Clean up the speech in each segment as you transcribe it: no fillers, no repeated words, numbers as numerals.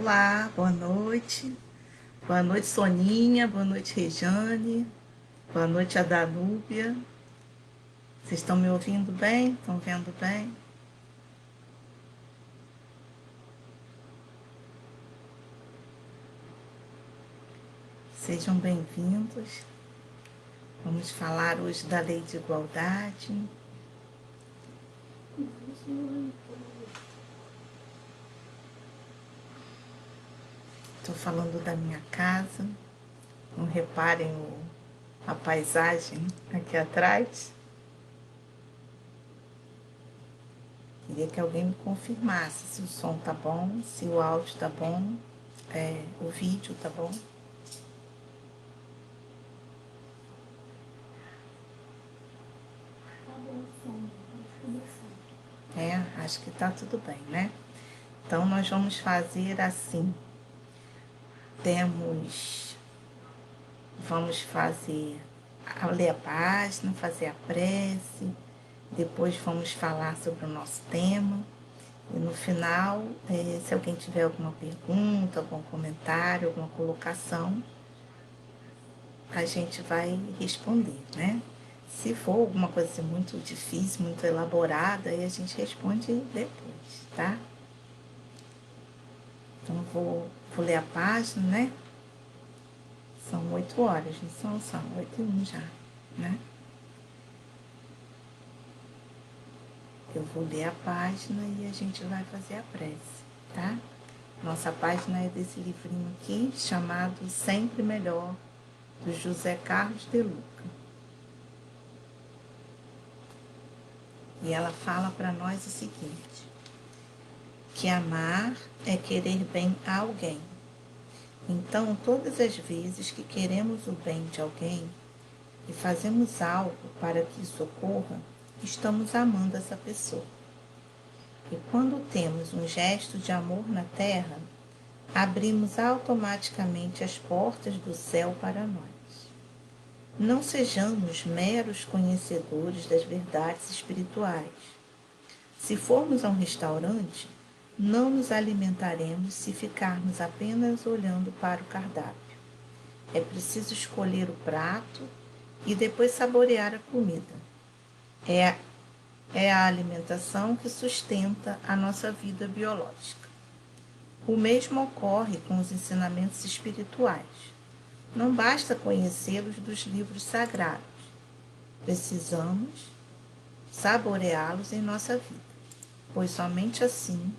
Olá, boa noite. Boa noite, Soninha. Boa noite, Rejane. Boa noite, a Danúbia. Vocês estão me ouvindo bem? Estão vendo bem? Sejam bem-vindos. Vamos falar hoje da Lei de Igualdade. Estou falando da minha casa. Não reparem a paisagem aqui atrás. Queria que alguém me confirmasse se o som tá bom, se o áudio tá bom, o vídeo tá bom. Acho que tá tudo bem, né? Então, nós vamos fazer assim. Vamos ler a página, fazer a prece, depois vamos falar sobre o nosso tema. E no final, se alguém tiver alguma pergunta, algum comentário, alguma colocação, a gente vai responder, né? Se for alguma coisa muito difícil, muito elaborada, aí a gente responde depois, tá? Então, vou ler a página, né? São 8 horas, não são 8:01 já, né? Eu vou ler a página e a gente vai fazer a prece, tá? Nossa página é desse livrinho aqui, chamado Sempre Melhor, do José Carlos de Luca. E ela fala para nós o seguinte: que amar é querer bem a alguém. Então, todas as vezes que queremos o bem de alguém e fazemos algo para que isso ocorra, estamos amando essa pessoa. E quando temos um gesto de amor na terra, abrimos automaticamente as portas do céu para nós. Não sejamos meros conhecedores das verdades espirituais. Se formos a um restaurante, não nos alimentaremos se ficarmos apenas olhando para o cardápio. É preciso escolher o prato e depois saborear a comida. É a alimentação que sustenta a nossa vida biológica. O mesmo ocorre com os ensinamentos espirituais. Não basta conhecê-los dos livros sagrados. Precisamos saboreá-los em nossa vida, pois somente assim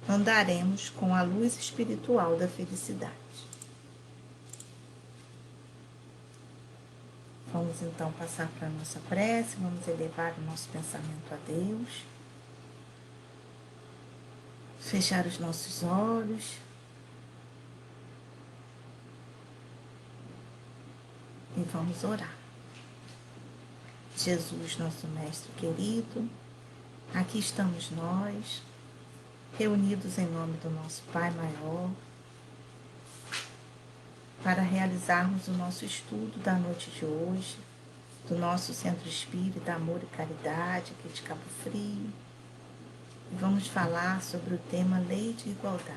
andaremos com a luz espiritual da felicidade. Vamos então passar para a nossa prece, vamos elevar o nosso pensamento a Deus. Fechar os nossos olhos. E vamos orar. Jesus, nosso Mestre querido, aqui estamos nós, reunidos em nome do nosso Pai Maior, para realizarmos o nosso estudo da noite de hoje, do nosso Centro Espírita Amor e Caridade, aqui de Cabo Frio. E vamos falar sobre o tema Lei de Igualdade.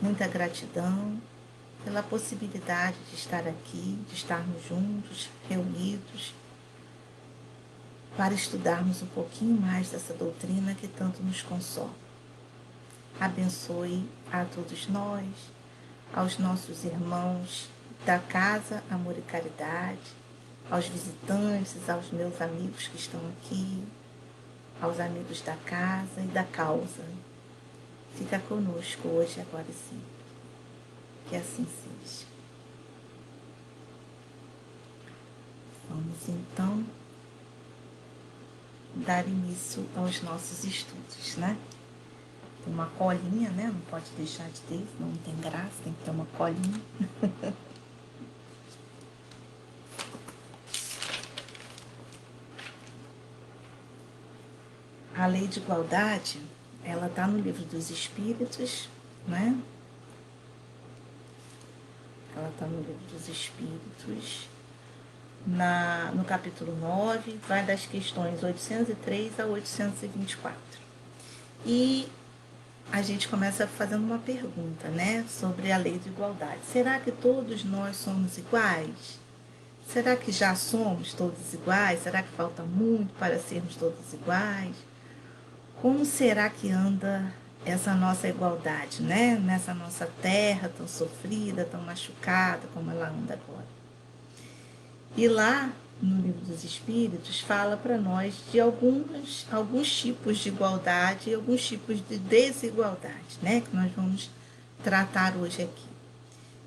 Muita gratidão pela possibilidade de estar aqui, de estarmos juntos, reunidos, para estudarmos um pouquinho mais dessa doutrina que tanto nos consola. Abençoe a todos nós, aos nossos irmãos da Casa Amor e Caridade, aos visitantes, aos meus amigos que estão aqui, aos amigos da casa e da causa. Fica conosco hoje, agora e sempre. Que assim seja. Vamos então dar início aos nossos estudos, né? Tem uma colinha, né? Não pode deixar de ter, senão não tem graça, tem que ter uma colinha. A Lei de Igualdade, ela está no Livro dos Espíritos, né? Ela está no Livro dos Espíritos, no capítulo 9, vai das questões 803 a 824. E a gente começa fazendo uma pergunta, né, sobre a lei de igualdade. Será que todos nós somos iguais? Será que já somos todos iguais? Será que falta muito para sermos todos iguais? Como será que anda essa nossa igualdade, né? Nessa nossa terra tão sofrida, tão machucada, como ela anda agora? E lá no Livro dos Espíritos fala para nós de alguns tipos de igualdade e alguns tipos de desigualdade, né? Que nós vamos tratar hoje aqui.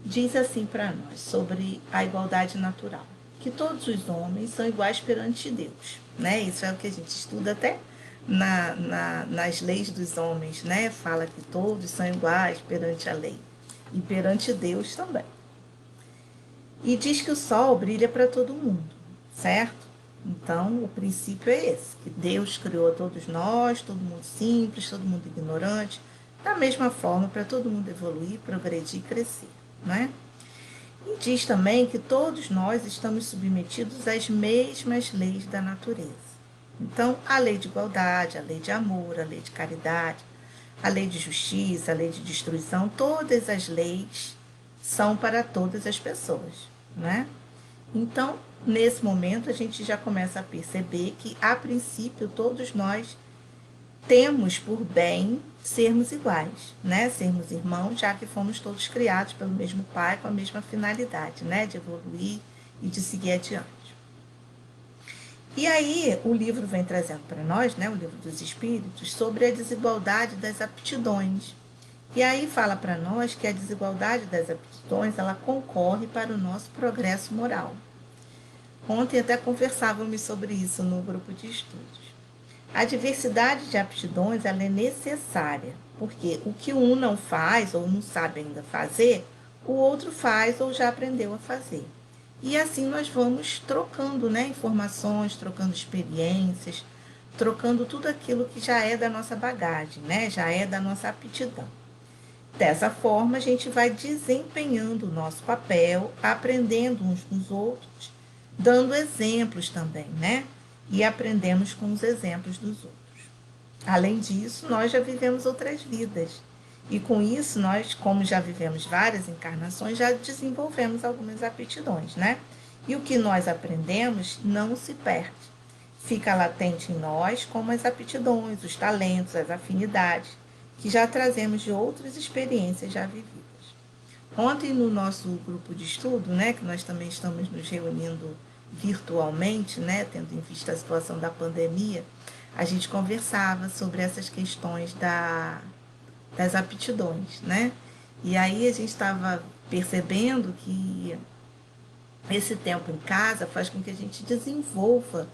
Diz assim para nós sobre a igualdade natural, que todos os homens são iguais perante Deus, né? Isso é o que a gente estuda até nas leis dos homens, né? Fala que todos são iguais perante a lei e perante Deus também. E diz que o sol brilha para todo mundo, certo? Então, o princípio é esse, que Deus criou todos nós, todo mundo simples, todo mundo ignorante, da mesma forma para todo mundo evoluir, progredir e crescer, não é? E diz também que todos nós estamos submetidos às mesmas leis da natureza. Então, a lei de igualdade, a lei de amor, a lei de caridade, a lei de justiça, a lei de destruição, todas as leis são para todas as pessoas, né? Então, nesse momento, a gente já começa a perceber que, a princípio, todos nós temos por bem sermos iguais, né? Sermos irmãos, já que fomos todos criados pelo mesmo Pai, com a mesma finalidade, né? De evoluir e de seguir adiante. E aí o livro vem trazendo para nós, né, o Livro dos Espíritos, sobre a desigualdade das aptidões. E aí fala para nós que a desigualdade das aptidões, ela concorre para o nosso progresso moral. Ontem até conversávamos sobre isso no grupo de estudos. A diversidade de aptidões, ela é necessária, porque o que um não faz ou não sabe ainda fazer, o outro faz ou já aprendeu a fazer. E assim nós vamos trocando, né, informações, trocando experiências, trocando tudo aquilo que já é da nossa bagagem, né, já é da nossa aptidão. Dessa forma, a gente vai desempenhando o nosso papel, aprendendo uns com os outros, dando exemplos também, né? E aprendemos com os exemplos dos outros. Além disso, nós já vivemos outras vidas. E com isso, nós, como já vivemos várias encarnações, já desenvolvemos algumas aptidões, né? E o que nós aprendemos não se perde. Fica latente em nós como as aptidões, os talentos, as afinidades, que já trazemos de outras experiências já vividas. Ontem, no nosso grupo de estudo, né, que nós também estamos nos reunindo virtualmente, né, tendo em vista a situação da pandemia, a gente conversava sobre essas questões das aptidões, né? E aí a gente estava percebendo que esse tempo em casa faz com que a gente desenvolva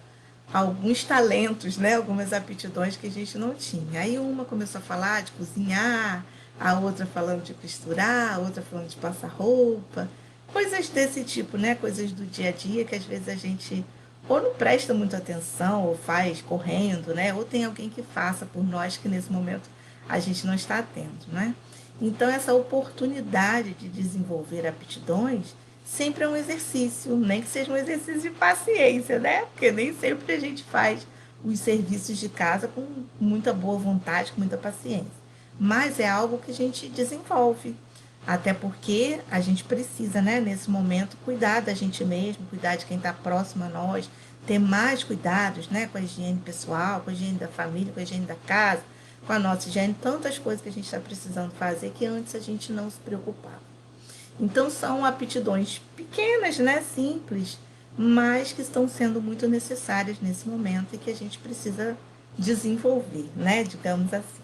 alguns talentos, né? Algumas aptidões que a gente não tinha. Aí uma começou a falar de cozinhar, a outra falando de costurar, a outra falando de passar roupa, coisas desse tipo, né? Coisas do dia a dia que às vezes a gente ou não presta muita atenção, ou faz correndo, né? Ou tem alguém que faça por nós que nesse momento a gente não está atento, né? Então essa oportunidade de desenvolver aptidões sempre é um exercício, nem que seja um exercício de paciência, né? Porque nem sempre a gente faz os serviços de casa com muita boa vontade, com muita paciência. Mas é algo que a gente desenvolve. Até porque a gente precisa, né, nesse momento, cuidar da gente mesmo, cuidar de quem está próximo a nós, ter mais cuidados, né, com a higiene pessoal, com a higiene da família, com a higiene da casa, com a nossa higiene, tantas coisas que a gente está precisando fazer que antes a gente não se preocupava. Então são aptidões pequenas, né, simples, mas que estão sendo muito necessárias nesse momento e que a gente precisa desenvolver, né, digamos assim.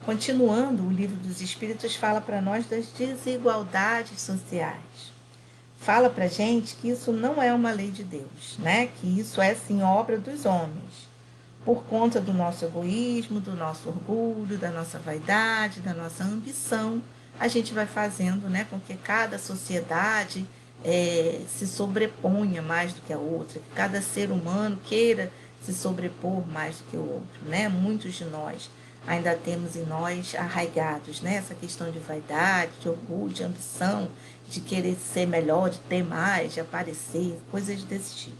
Continuando, o Livro dos Espíritos fala para nós das desigualdades sociais. Fala para a gente que isso não é uma lei de Deus, né? Que isso é sim obra dos homens. Por conta do nosso egoísmo, do nosso orgulho, da nossa vaidade, da nossa ambição, a gente vai fazendo, né, com que cada sociedade se sobreponha mais do que a outra, que cada ser humano queira se sobrepor mais do que o outro, né? Muitos de nós ainda temos em nós arraigados, né? Essa questão de vaidade, de orgulho, de ambição, de querer ser melhor, de ter mais, de aparecer, coisas desse tipo.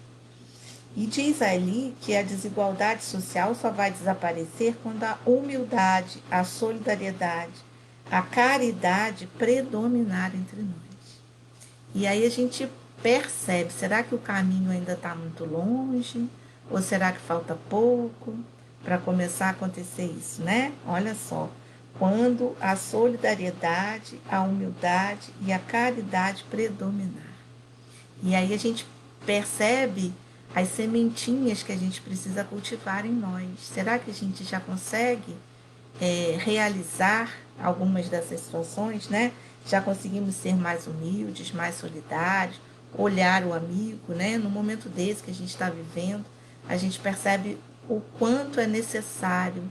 E diz ali que a desigualdade social só vai desaparecer quando a humildade, a solidariedade, a caridade predominar entre nós. E aí a gente percebe, será que o caminho ainda está muito longe? Ou será que falta pouco para começar a acontecer isso, né? Olha só, quando a solidariedade, a humildade e a caridade predominar. E aí a gente percebe as sementinhas que a gente precisa cultivar em nós. Será que a gente já consegue realizar algumas dessas situações, né? Já conseguimos ser mais humildes, mais solidários, olhar o amigo, né? No momento desse que a gente está vivendo, a gente percebe o quanto é necessário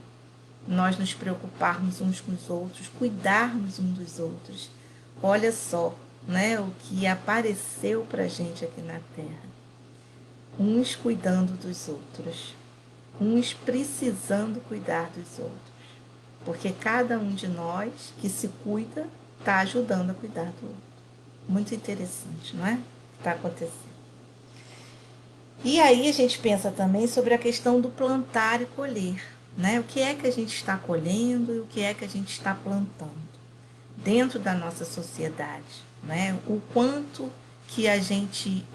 nós nos preocuparmos uns com os outros, cuidarmos uns dos outros. Olha só, né, o que apareceu para a gente aqui na Terra. Uns cuidando dos outros, uns precisando cuidar dos outros. Porque cada um de nós que se cuida está ajudando a cuidar do outro. Muito interessante, não é? O que está acontecendo. E aí a gente pensa também sobre a questão do plantar e colher, né? O que é que a gente está colhendo e o que é que a gente está plantando dentro da nossa sociedade, né? O quanto que a gente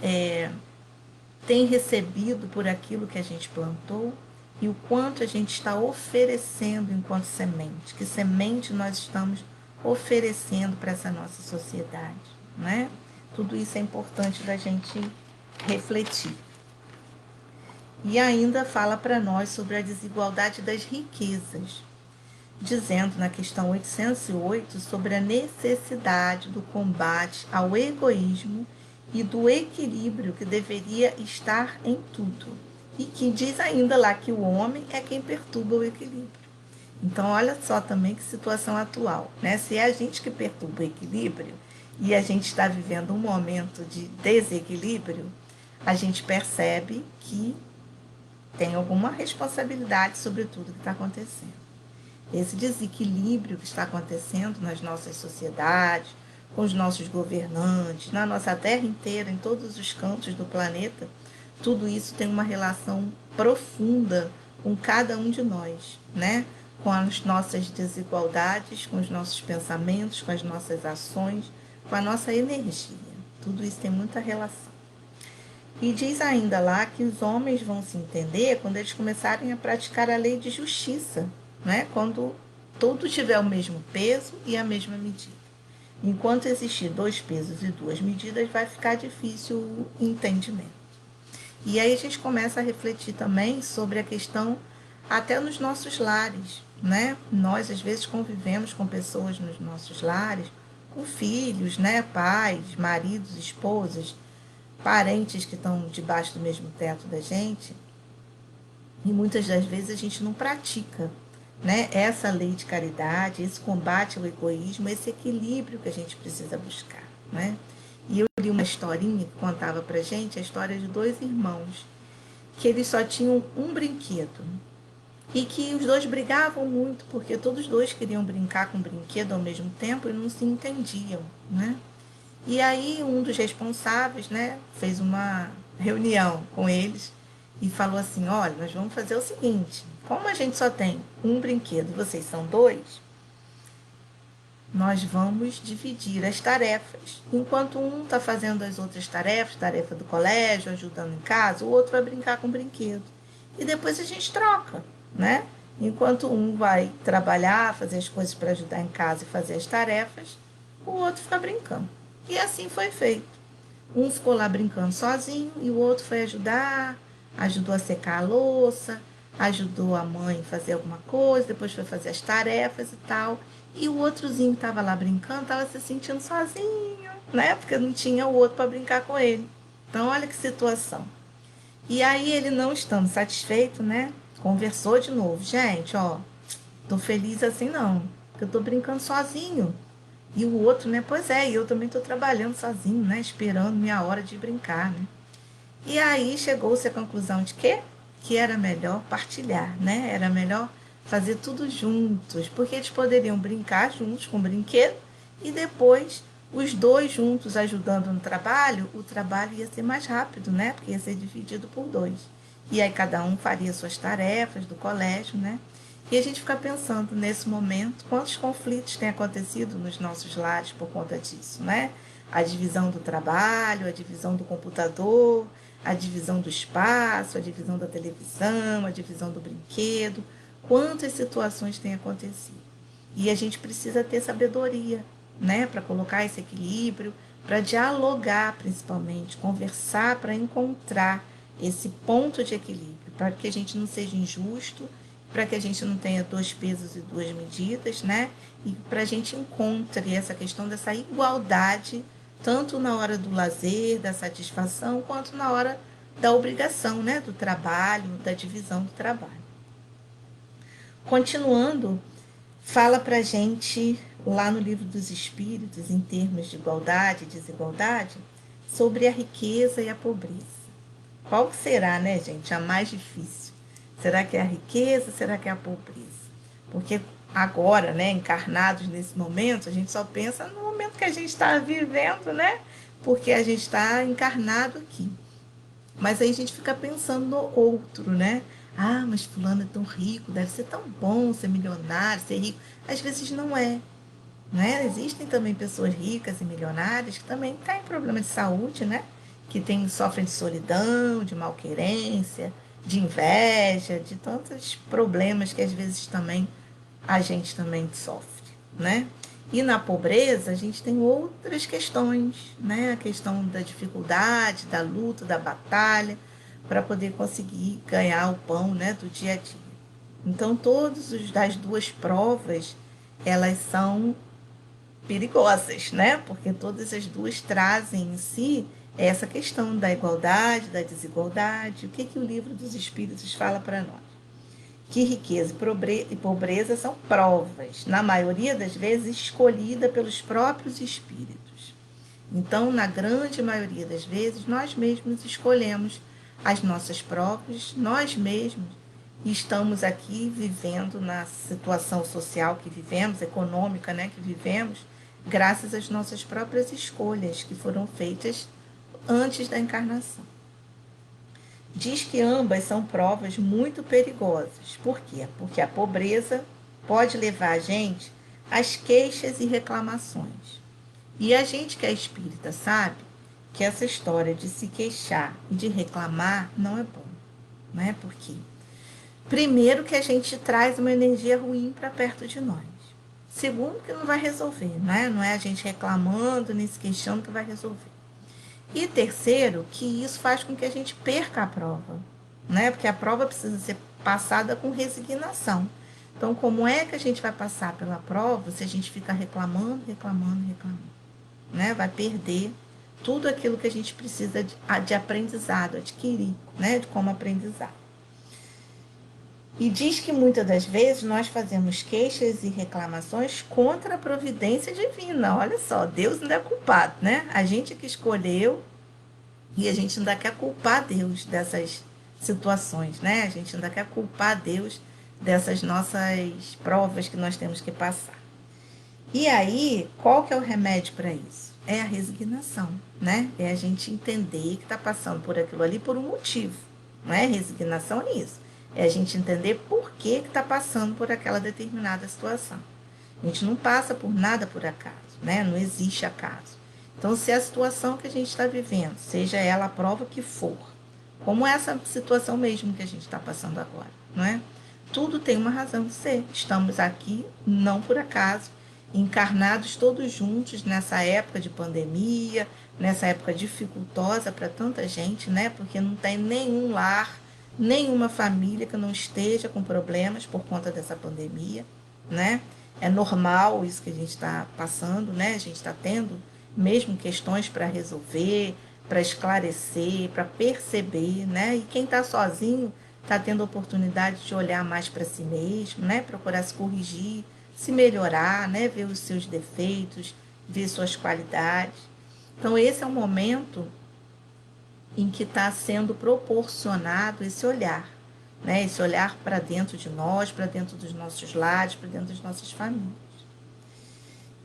tem recebido por aquilo que a gente plantou e o quanto a gente está oferecendo enquanto semente, que semente nós estamos oferecendo para essa nossa sociedade, né? Tudo isso é importante da gente refletir. E ainda fala para nós sobre a desigualdade das riquezas, dizendo na questão 808 sobre a necessidade do combate ao egoísmo e do equilíbrio que deveria estar em tudo. E que diz ainda lá que o homem é quem perturba o equilíbrio. Então, olha só também que situação atual, né? Se é a gente que perturba o equilíbrio e a gente está vivendo um momento de desequilíbrio, a gente percebe que tem alguma responsabilidade sobre tudo que está acontecendo. Esse desequilíbrio que está acontecendo nas nossas sociedades, com os nossos governantes, na nossa terra inteira, em todos os cantos do planeta, tudo isso tem uma relação profunda com cada um de nós, né? Com as nossas desigualdades, com os nossos pensamentos, com as nossas ações, com a nossa energia. Tudo isso tem muita relação. E diz ainda lá que os homens vão se entender quando eles começarem a praticar a lei de justiça, né? Quando tudo tiver o mesmo peso e a mesma medida. Enquanto existir dois pesos e duas medidas, vai ficar difícil o entendimento. E aí a gente começa a refletir também sobre a questão até nos nossos lares, né? Nós às vezes convivemos com pessoas nos nossos lares, com filhos, né? Pais, maridos, esposas, parentes que estão debaixo do mesmo teto da gente, e muitas das vezes a gente não pratica, né? Essa lei de caridade, esse combate ao egoísmo, esse equilíbrio que a gente precisa buscar, né? E eu li uma historinha que contava pra gente a história de dois irmãos, que eles só tinham um brinquedo, e que os dois brigavam muito, porque todos os dois queriam brincar com o brinquedo ao mesmo tempo e não se entendiam, né? E aí um dos responsáveis, né, fez uma reunião com eles e falou assim, olha, nós vamos fazer o seguinte, como a gente só tem um brinquedo e vocês são dois, nós vamos dividir as tarefas. Enquanto um está fazendo as outras tarefas, tarefa do colégio, ajudando em casa, o outro vai brincar com o brinquedo. E depois a gente troca, né? Enquanto um vai trabalhar, fazer as coisas para ajudar em casa e fazer as tarefas, o outro fica brincando. E assim foi feito. Um ficou lá brincando sozinho e o outro foi ajudar, ajudou a secar a louça, ajudou a mãe a fazer alguma coisa, depois foi fazer as tarefas e tal. E o outrozinho que estava lá brincando estava se sentindo sozinho, né? Porque não tinha o outro para brincar com ele. Então, olha que situação. E aí ele, não estando satisfeito, né? Conversou de novo. Gente, ó, tô feliz assim não, porque eu tô brincando sozinho. E o outro, né? Pois é, e eu também tô trabalhando sozinho, né? Esperando minha hora de brincar, né? E aí chegou-se à conclusão de quê? Que era melhor partilhar, né? Era melhor fazer tudo juntos, porque eles poderiam brincar juntos com o brinquedo e depois os dois juntos ajudando no trabalho, o trabalho ia ser mais rápido, né? Porque ia ser dividido por dois. e aí cada um faria suas tarefas do colégio, né? E a gente fica pensando nesse momento quantos conflitos têm acontecido nos nossos lares por conta disso, né? A divisão do trabalho, a divisão do computador, a divisão do espaço, a divisão da televisão, a divisão do brinquedo. Quantas situações têm acontecido? E a gente precisa ter sabedoria, né, para colocar esse equilíbrio, para dialogar principalmente, conversar para encontrar esse ponto de equilíbrio, para que a gente não seja injusto, para que a gente não tenha dois pesos e duas medidas, né? E para a gente encontre essa questão dessa igualdade, tanto na hora do lazer, da satisfação, quanto na hora da obrigação, né? Do trabalho, da divisão do trabalho. Continuando, fala para a gente, lá no Livro dos Espíritos, em termos de igualdade e desigualdade, sobre a riqueza e a pobreza. Qual será, né, gente, a mais difícil? Será que é a riqueza? Será que é a pobreza? Porque agora, né, encarnados nesse momento, a gente só pensa no momento que a gente está vivendo, né? Porque a gente está encarnado aqui. Mas aí a gente fica pensando no outro, né? Ah, mas fulano é tão rico, deve ser tão bom ser milionário, ser rico. Às vezes não é, né? Existem também pessoas ricas e milionárias que também têm problema de saúde, né? Que sofrem de solidão, de malquerência, de inveja, de tantos problemas que às vezes também a gente também sofre, né? E na pobreza a gente tem outras questões, né? A questão da dificuldade, da luta, da batalha, para poder conseguir ganhar o pão, né, do dia a dia. Então, todas das duas provas, elas são perigosas, né? Porque todas as duas trazem em si essa questão da igualdade, da desigualdade. O que, que o Livro dos Espíritos fala para nós? Que riqueza e pobreza são provas, na maioria das vezes escolhida pelos próprios espíritos. Então, na grande maioria das vezes, nós mesmos escolhemos as nossas provas, nós mesmos estamos aqui vivendo na situação social que vivemos, econômica, né, que vivemos, graças às nossas próprias escolhas que foram feitas antes da encarnação. Diz que ambas são provas muito perigosas. Por quê? Porque a pobreza pode levar a gente às queixas e reclamações. E a gente que é espírita sabe que essa história de se queixar e de reclamar não é bom. Não é? Por quê? Primeiro que a gente traz uma energia ruim para perto de nós. Segundo que não vai resolver, né? Não é a gente reclamando nem se queixando que vai resolver. E terceiro, que isso faz com que a gente perca a prova, né? Porque a prova precisa ser passada com resignação. Então, como é que a gente vai passar pela prova se a gente fica reclamando, né? Vai perder tudo aquilo que a gente precisa de aprendizado, adquirir, né? De como aprendizado. E diz que muitas das vezes nós fazemos queixas e reclamações contra a providência divina. Olha só, Deus não é culpado, né? A gente que escolheu e a gente ainda quer culpar Deus dessas situações, né? A gente ainda quer culpar Deus dessas nossas provas que nós temos que passar. E aí, qual que é o remédio para isso? É a resignação, né? É a gente entender que está passando por aquilo ali por um motivo, não é? Resignação é isso. É a gente entender por que está passando por aquela determinada situação. A gente não passa por nada por acaso, né? Não existe acaso. Então, se a situação que a gente está vivendo, seja ela a prova que for, como essa situação mesmo que a gente está passando agora, não é? Tudo tem uma razão de ser. Estamos aqui, não por acaso, encarnados todos juntos nessa época de pandemia, nessa época dificultosa para tanta gente, né? Porque não tem nenhum lar, nenhuma família que não esteja com problemas por conta dessa pandemia, né? É normal isso que a gente está passando, né? A gente está tendo mesmo questões para resolver, para esclarecer, para perceber, né? E quem está sozinho está tendo a oportunidade de olhar mais para si mesmo, né? Procurar se corrigir, se melhorar, né? Ver os seus defeitos, ver suas qualidades. Então, esse é um momento em que está sendo proporcionado esse olhar, né? Esse olhar para dentro de nós, para dentro dos nossos lares, para dentro das nossas famílias.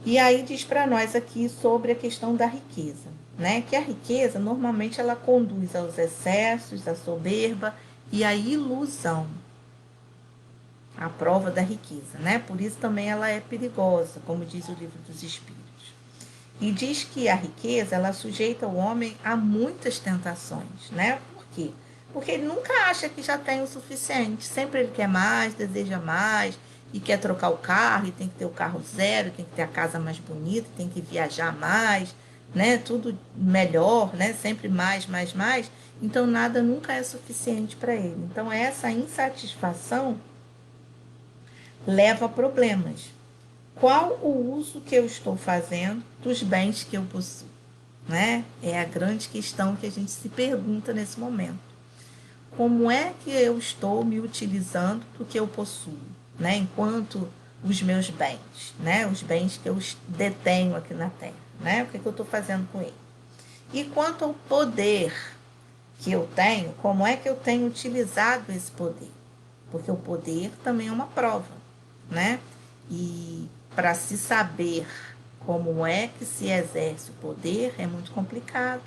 E aí diz para nós aqui sobre a questão da riqueza, né? Que a riqueza normalmente ela conduz aos excessos, à soberba e a ilusão, a prova da riqueza, né? Por isso também ela é perigosa, como diz o Livro dos Espíritos. E diz que a riqueza, ela sujeita o homem a muitas tentações, né? Por quê? Porque ele nunca acha que já tem o suficiente. Sempre ele quer mais, deseja mais, e quer trocar o carro, e tem que ter o carro zero, tem que ter a casa mais bonita, tem que viajar mais, né? Tudo melhor, né? Sempre mais, mais, mais. Então nada nunca é suficiente para ele. Então essa insatisfação leva a problemas. Qual o uso que eu estou fazendo dos bens que eu possuo? Né? É a grande questão que a gente se pergunta nesse momento. Como é que eu estou me utilizando do que eu possuo, né? Enquanto os meus bens, né? Os bens que eu detenho aqui na Terra, né? O que eu estou fazendo com ele? E quanto ao poder que eu tenho, como é que eu tenho utilizado esse poder? Porque o poder também é uma prova, né? E para se saber como é que se exerce o poder é muito complicado,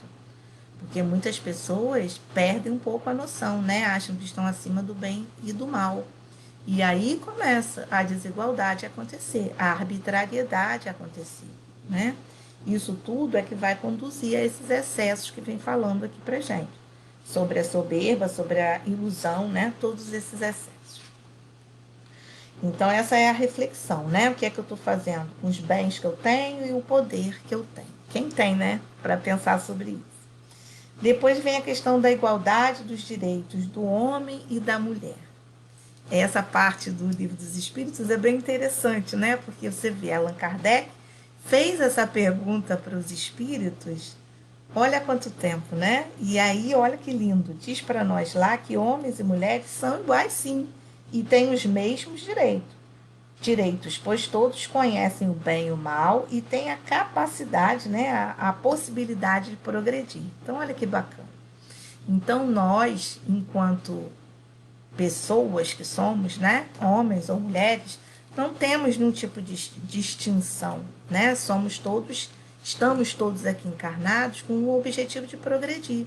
porque muitas pessoas perdem um pouco a noção, né? Acham que estão acima do bem e do mal. E aí começa a desigualdade a acontecer, a arbitrariedade a acontecer, né? Isso tudo é que vai conduzir a esses excessos que vem falando aqui pra gente, sobre a soberba, sobre a ilusão, né? Todos esses excessos. Então, essa é a reflexão, né? O que é que eu estou fazendo com os bens que eu tenho e o poder que eu tenho. Quem tem, né? Para pensar sobre isso. Depois vem a questão da igualdade dos direitos do homem e da mulher. Essa parte do Livro dos Espíritos é bem interessante, né? Porque você vê, Allan Kardec fez essa pergunta para os espíritos, olha há quanto tempo, né? E aí, olha que lindo, diz para nós lá que homens e mulheres são iguais sim, e têm os mesmos direitos, pois todos conhecem o bem e o mal e têm a capacidade, né, a possibilidade de progredir. Então, olha que bacana. Então, nós, enquanto pessoas que somos, né, homens ou mulheres, não temos nenhum tipo de distinção, né? Estamos todos aqui encarnados com o objetivo de progredir.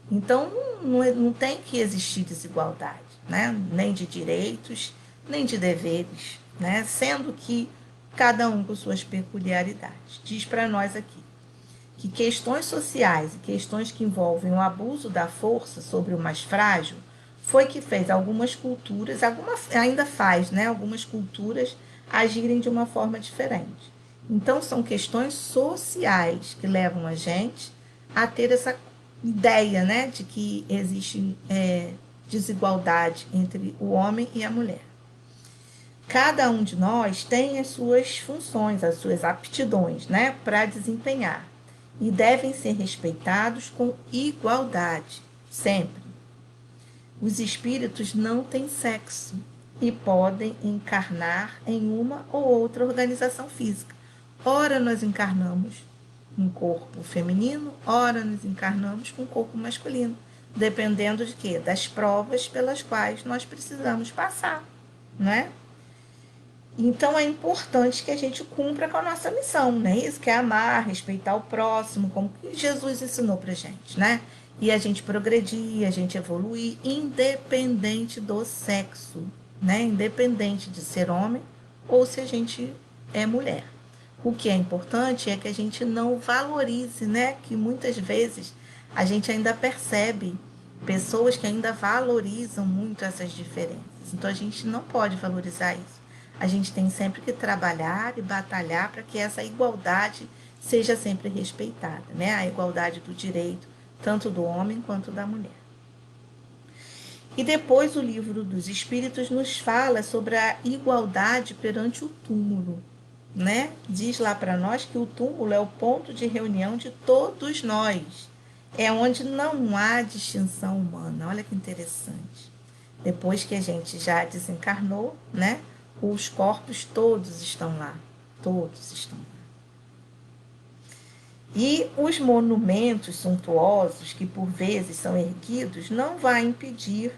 Então, não tem que existir desigualdade, né? Nem de direitos, nem de deveres, né? Sendo que cada um com suas peculiaridades. Diz para nós aqui que questões sociais e questões que envolvem o abuso da força sobre o mais frágil foi que fez algumas culturas, ainda faz, né? Algumas culturas agirem de uma forma diferente. Então, são questões sociais que levam a gente a ter essa ideia, né, de que existe desigualdade entre o homem e a mulher. Cada um de nós tem as suas funções, as suas aptidões, né, para desempenhar e devem ser respeitados com igualdade, sempre. Os espíritos não têm sexo e podem encarnar em uma ou outra organização física. Ora nós encarnamos um corpo feminino, ora nos encarnamos com um corpo masculino, dependendo de quê? Das provas pelas quais nós precisamos passar, não é? Então é importante que a gente cumpra com a nossa missão, né? Isso que é amar, respeitar o próximo, como que Jesus ensinou pra gente, né? E a gente progredir, a gente evoluir, independente do sexo, né? Independente de ser homem ou se a gente é mulher. O que é importante é que a gente não valorize, né? Que muitas vezes a gente ainda percebe pessoas que ainda valorizam muito essas diferenças. Então a gente não pode valorizar isso. A gente tem sempre que trabalhar e batalhar para que essa igualdade seja sempre respeitada, né? A igualdade do direito, tanto do homem quanto da mulher. E depois o Livro dos Espíritos nos fala sobre a igualdade perante o túmulo, né? Diz lá para nós que o túmulo é o ponto de reunião de todos nós. É onde não há distinção humana. Olha que interessante. Depois que a gente já desencarnou, né? Os corpos todos estão lá. Todos estão lá. E os monumentos suntuosos que por vezes são erguidos não vai impedir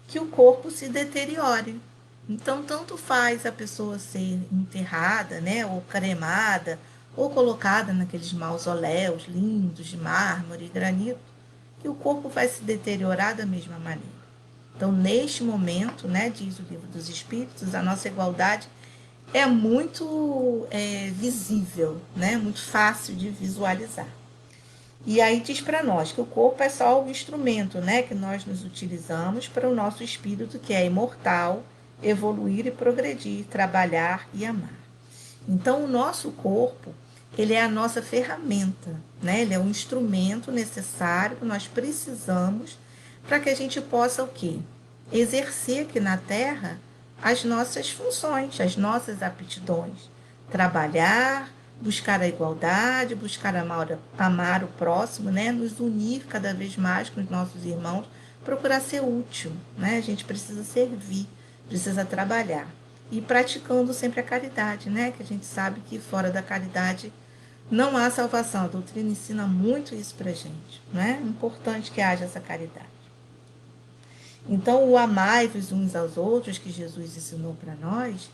que o corpo se deteriore. Então, tanto faz a pessoa ser enterrada, né, ou cremada, ou colocada naqueles mausoléus lindos de mármore e granito, que o corpo vai se deteriorar da mesma maneira. Então, neste momento, né, diz o Livro dos Espíritos, a nossa igualdade é muito visível, né, muito fácil de visualizar. E aí diz para nós que o corpo é só o instrumento, né, que nós nos utilizamos para o nosso espírito, que é imortal, evoluir e progredir, trabalhar e amar. Então, o nosso corpo, ele é a nossa ferramenta, né? Ele é um instrumento necessário que nós precisamos para que a gente possa o quê? Exercer aqui na Terra as nossas funções, as nossas aptidões. Trabalhar, buscar a igualdade, buscar amar o próximo, né? Nos unir cada vez mais com os nossos irmãos, procurar ser útil, né? A gente precisa servir, precisa trabalhar e praticando sempre a caridade, né? Que a gente sabe que fora da caridade não há salvação. A doutrina ensina muito isso pra gente, né? É importante que haja essa caridade. Então, o amai-vos uns aos outros que Jesus ensinou para nós,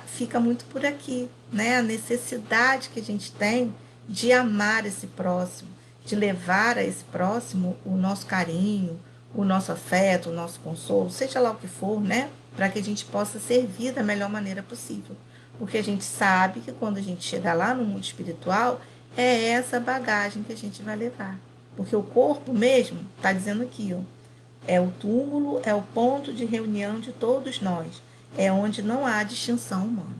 fica muito por aqui, né? A necessidade que a gente tem de amar esse próximo, de levar a esse próximo o nosso carinho, o nosso afeto, o nosso consolo, seja lá o que for, né? Para que a gente possa servir da melhor maneira possível. Porque a gente sabe que quando a gente chegar lá no mundo espiritual, é essa bagagem que a gente vai levar. Porque o corpo mesmo está dizendo aqui, ó, é o túmulo, é o ponto de reunião de todos nós. É onde não há distinção humana.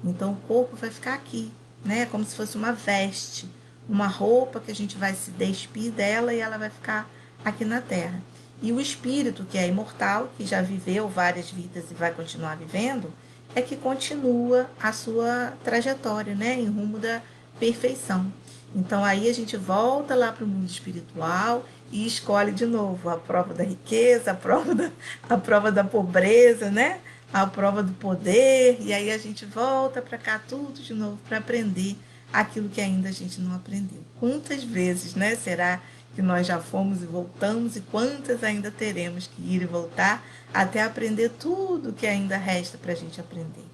Então o corpo vai ficar aqui, né? Como se fosse uma veste, uma roupa que a gente vai se despir dela e ela vai ficar aqui na Terra. E o espírito, que é imortal, que já viveu várias vidas e vai continuar vivendo, é que continua a sua trajetória, né? Em rumo da perfeição. Então aí a gente volta lá para o mundo espiritual e escolhe de novo a prova da riqueza, a prova da pobreza, né? A prova do poder, e aí a gente volta para cá tudo de novo para aprender aquilo que ainda a gente não aprendeu. Quantas vezes, né, será que nós já fomos e voltamos e quantas ainda teremos que ir e voltar até aprender tudo que ainda resta para a gente aprender?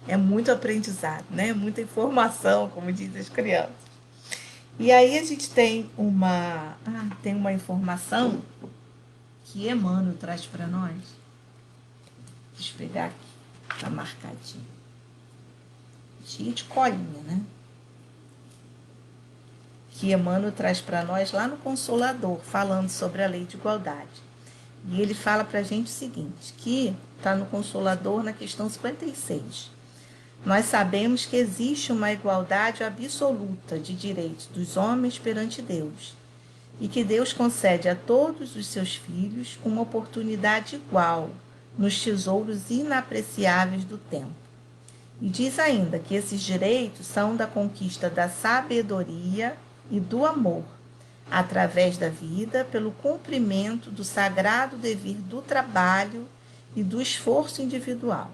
É muito aprendizado, né? Muita informação, como dizem as crianças. E aí a gente tem uma informação que Emmanuel traz para nós. Deixa eu pegar aqui, tá marcadinho. Cheio de colinha, né? Que Emmanuel traz para nós lá no Consolador, falando sobre a lei de igualdade. E ele fala para a gente o seguinte, que está no Consolador na questão 56. Nós sabemos que existe uma igualdade absoluta de direitos dos homens perante Deus, e que Deus concede a todos os seus filhos uma oportunidade igual nos tesouros inapreciáveis do tempo. E diz ainda que esses direitos são da conquista da sabedoria e do amor, através da vida, pelo cumprimento do sagrado dever do trabalho e do esforço individual.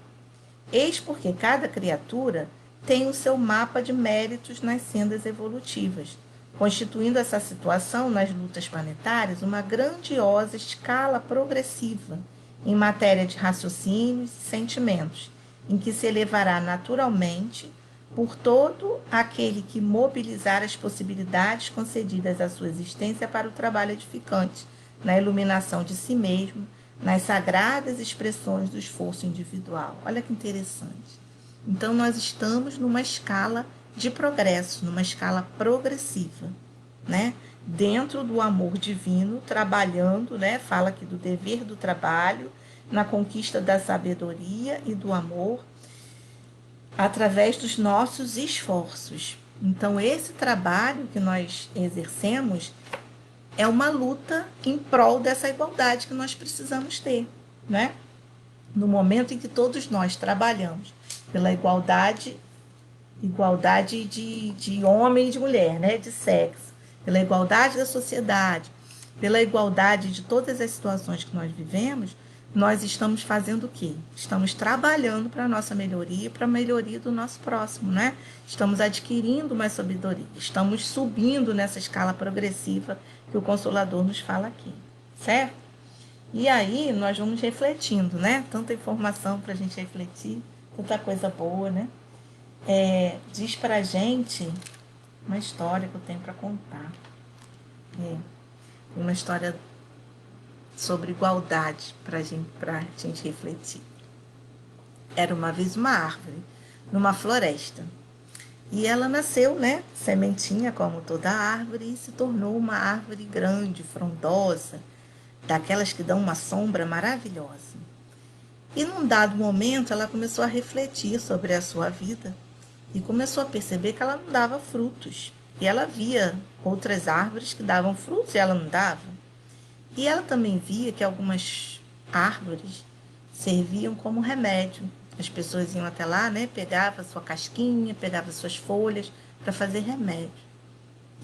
Eis porque cada criatura tem o seu mapa de méritos nas sendas evolutivas, constituindo essa situação nas lutas planetárias uma grandiosa escala progressiva em matéria de raciocínios e sentimentos, em que se elevará naturalmente por todo aquele que mobilizar as possibilidades concedidas à sua existência para o trabalho edificante, na iluminação de si mesmo, nas sagradas expressões do esforço individual. Olha que interessante. Então, nós estamos numa escala de progresso, numa escala progressiva, né? Dentro do amor divino, trabalhando, né? Fala aqui do dever do trabalho, na conquista da sabedoria e do amor, através dos nossos esforços. Então, esse trabalho que nós exercemos é uma luta em prol dessa igualdade que nós precisamos ter, né? No momento em que todos nós trabalhamos pela igualdade de homem e de mulher, né? De sexo, pela igualdade da sociedade, pela igualdade de todas as situações que nós vivemos, nós estamos fazendo o quê? Estamos trabalhando para a nossa melhoria e para a melhoria do nosso próximo, né? Estamos adquirindo mais sabedoria, estamos subindo nessa escala progressiva que o Consolador nos fala aqui, certo? E aí nós vamos refletindo, né? Tanta informação para a gente refletir, tanta coisa boa, né? Diz para a gente uma história que eu tenho para contar. Uma história sobre igualdade para gente refletir. Era uma vez uma árvore, numa floresta. E ela nasceu, né, sementinha como toda árvore, e se tornou uma árvore grande, frondosa, daquelas que dão uma sombra maravilhosa. E num dado momento ela começou a refletir sobre a sua vida e começou a perceber que ela não dava frutos. E ela via outras árvores que davam frutos e ela não dava. E ela também via que algumas árvores serviam como remédio. As pessoas iam até lá, né, pegava sua casquinha, pegava suas folhas para fazer remédio.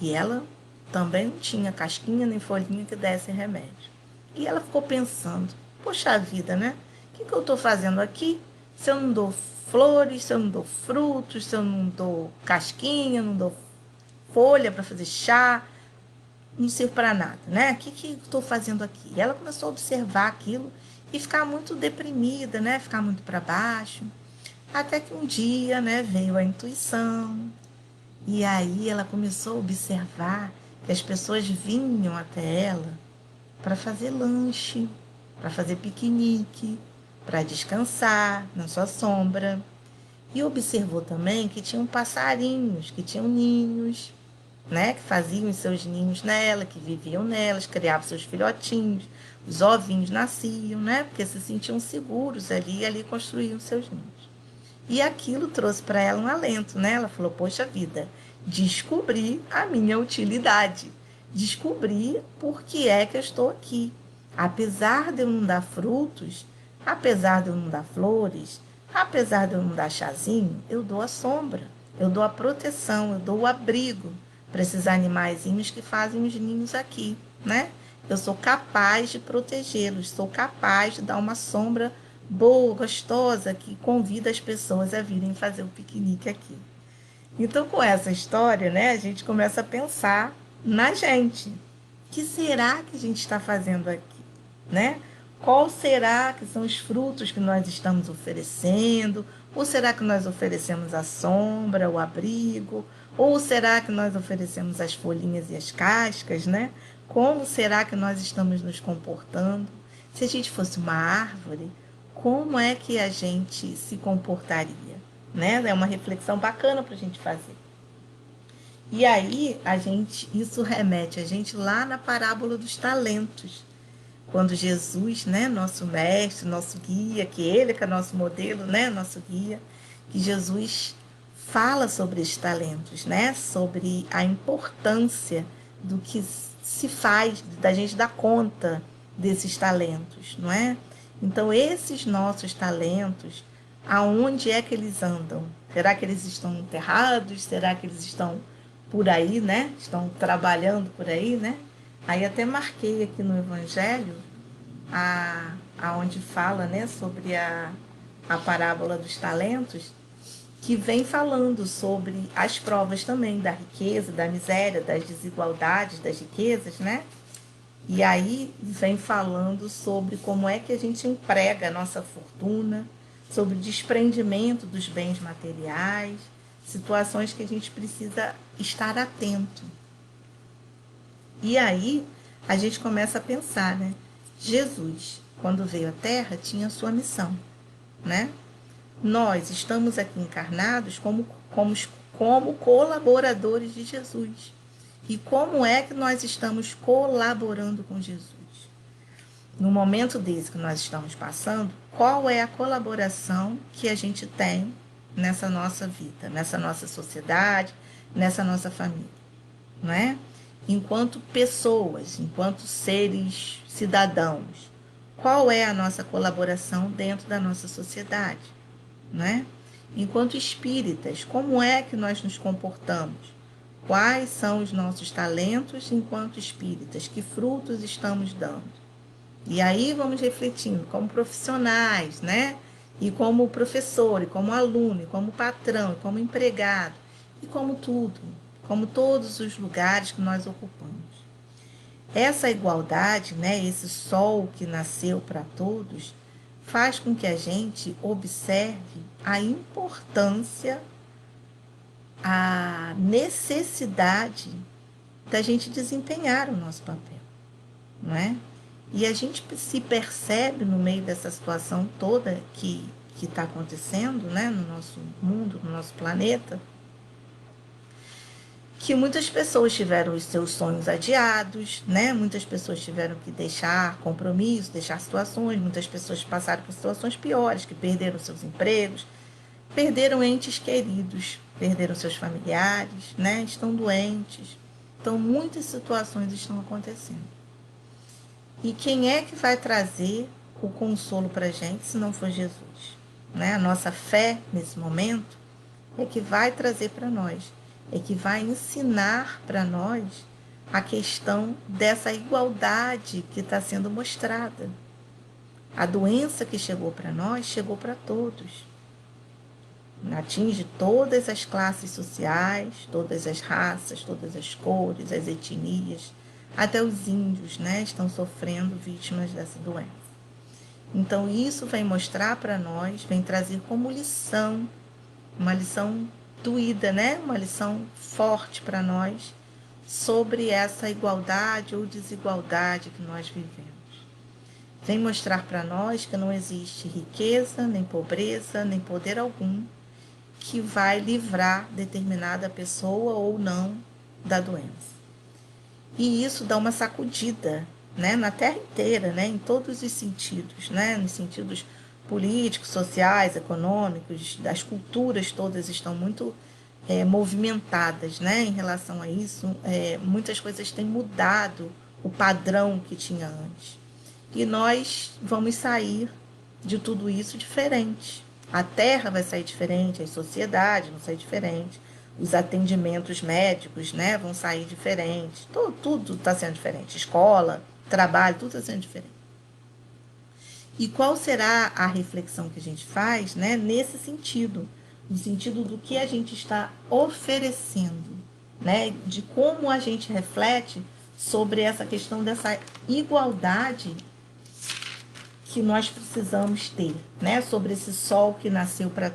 E ela também não tinha casquinha nem folhinha que desse remédio. E ela ficou pensando, poxa vida, né? O que eu estou fazendo aqui? Se eu não dou flores, se eu não dou frutos, se eu não dou casquinha, não dou folha para fazer chá, não serve para nada, né? O que eu estou fazendo aqui? E ela começou a observar aquilo e ficar muito deprimida, né? Ficar muito para baixo. Até que um dia, né, veio a intuição. E aí ela começou a observar que as pessoas vinham até ela para fazer lanche, para fazer piquenique, para descansar na sua sombra. E observou também que tinham passarinhos, que tinham ninhos, né, que faziam os seus ninhos nela, que viviam nelas, criavam seus filhotinhos, os ovinhos nasciam, né, porque se sentiam seguros ali e ali construíam seus ninhos. E aquilo trouxe para ela um alento, né? Ela falou: poxa vida, descobri a minha utilidade, descobri por que é que eu estou aqui. Apesar de eu não dar frutos, apesar de eu não dar flores, apesar de eu não dar chazinho, eu dou a sombra, eu dou a proteção, eu dou o abrigo para esses animaizinhos que fazem os ninhos aqui, né? Eu sou capaz de protegê-los, sou capaz de dar uma sombra boa, gostosa, que convida as pessoas a virem fazer o piquenique aqui. Então, com essa história, né, a gente começa a pensar na gente. O que será que a gente está fazendo aqui, né? Qual será que são os frutos que nós estamos oferecendo? Ou será que nós oferecemos a sombra, o abrigo? Ou será que nós oferecemos as folhinhas e as cascas, né? Como será que nós estamos nos comportando? Se a gente fosse uma árvore, como é que a gente se comportaria? Né? É uma reflexão bacana para a gente fazer. E aí, isso remete a gente lá na parábola dos talentos. Quando Jesus, né, nosso mestre, nosso guia, que ele que é nosso modelo, né, nosso guia, que Jesus fala sobre esses talentos, né, sobre a importância do que se faz, da gente dar conta desses talentos, não é? Então, esses nossos talentos, aonde é que eles andam? Será que eles estão enterrados? Será que eles estão por aí, né? Estão trabalhando por aí, né? Aí até marquei aqui no Evangelho, aonde fala, né, sobre a parábola dos talentos, que vem falando sobre as provas também da riqueza, da miséria, das desigualdades, das riquezas, né? E aí vem falando sobre como é que a gente emprega a nossa fortuna, sobre o desprendimento dos bens materiais, situações que a gente precisa estar atento. E aí a gente começa a pensar, né? Jesus, quando veio à Terra, tinha a sua missão, né? Nós estamos aqui encarnados como colaboradores de Jesus. E como é que nós estamos colaborando com Jesus? No momento desse que nós estamos passando, qual é a colaboração que a gente tem nessa nossa vida, nessa nossa sociedade, nessa nossa família, não é? Enquanto pessoas, enquanto seres cidadãos, qual é a nossa colaboração dentro da nossa sociedade, não é? Enquanto espíritas, como é que nós nos comportamos? Quais são os nossos talentos enquanto espíritas? Que frutos estamos dando? E aí vamos refletindo como profissionais, né? E como professor, e como aluno, e como patrão, e como empregado, e como tudo, como todos os lugares que nós ocupamos. Essa igualdade, né, esse sol que nasceu para todos, faz com que a gente observe a importância, a necessidade da gente desempenhar o nosso papel, não é? E a gente se percebe no meio dessa situação toda que está acontecendo, né, no nosso mundo, no nosso planeta, que muitas pessoas tiveram os seus sonhos adiados, né? Muitas pessoas tiveram que deixar compromissos, deixar situações, muitas pessoas passaram por situações piores, que perderam seus empregos, perderam entes queridos, perderam seus familiares, né? Estão doentes. Então, muitas situações estão acontecendo. E quem é que vai trazer o consolo para a gente se não for Jesus? Né? A nossa fé, nesse momento, é que vai trazer para nós, é que vai ensinar para nós a questão dessa igualdade que está sendo mostrada. A doença que chegou para nós, chegou para todos. Atinge todas as classes sociais, todas as raças, todas as cores, as etnias, até os índios, né, estão sofrendo vítimas dessa doença. Então isso vem mostrar para nós, vem trazer como lição, uma lição doída, né, uma lição forte para nós sobre essa igualdade ou desigualdade que nós vivemos. Vem mostrar para nós que não existe riqueza, nem pobreza, nem poder algum que vai livrar determinada pessoa ou não da doença. E isso dá uma sacudida, né, na Terra inteira, né, em todos os sentidos, né, nos sentidos políticos, sociais, econômicos, das culturas todas estão muito movimentadas, né, em relação a isso. Muitas coisas têm mudado o padrão que tinha antes. E nós vamos sair de tudo isso diferente. A Terra vai sair diferente, as sociedades vão sair diferente, os atendimentos médicos, né, vão sair diferentes. Tudo está sendo diferente. Escola, trabalho, tudo está sendo diferente. E qual será a reflexão que a gente faz, né, nesse sentido? No sentido do que a gente está oferecendo, né, de como a gente reflete sobre essa questão dessa igualdade que nós precisamos ter, né, sobre esse sol que nasceu para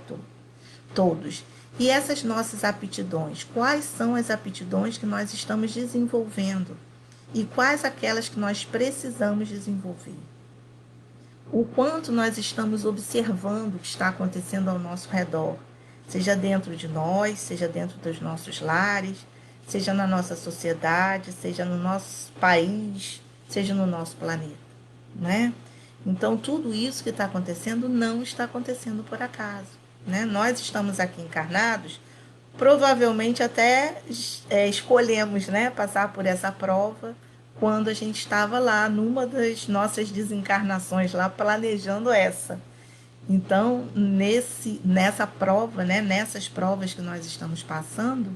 todos. E essas nossas aptidões, quais são as aptidões que nós estamos desenvolvendo e quais aquelas que nós precisamos desenvolver? O quanto nós estamos observando o que está acontecendo ao nosso redor, seja dentro de nós, seja dentro dos nossos lares, seja na nossa sociedade, seja no nosso país, seja no nosso planeta, né? Então, tudo isso que está acontecendo não está acontecendo por acaso, né? Nós estamos aqui encarnados, provavelmente até escolhemos, né, passar por essa prova quando a gente estava lá numa das nossas desencarnações, lá planejando essa. Então, nessa prova, né, nessas provas que nós estamos passando,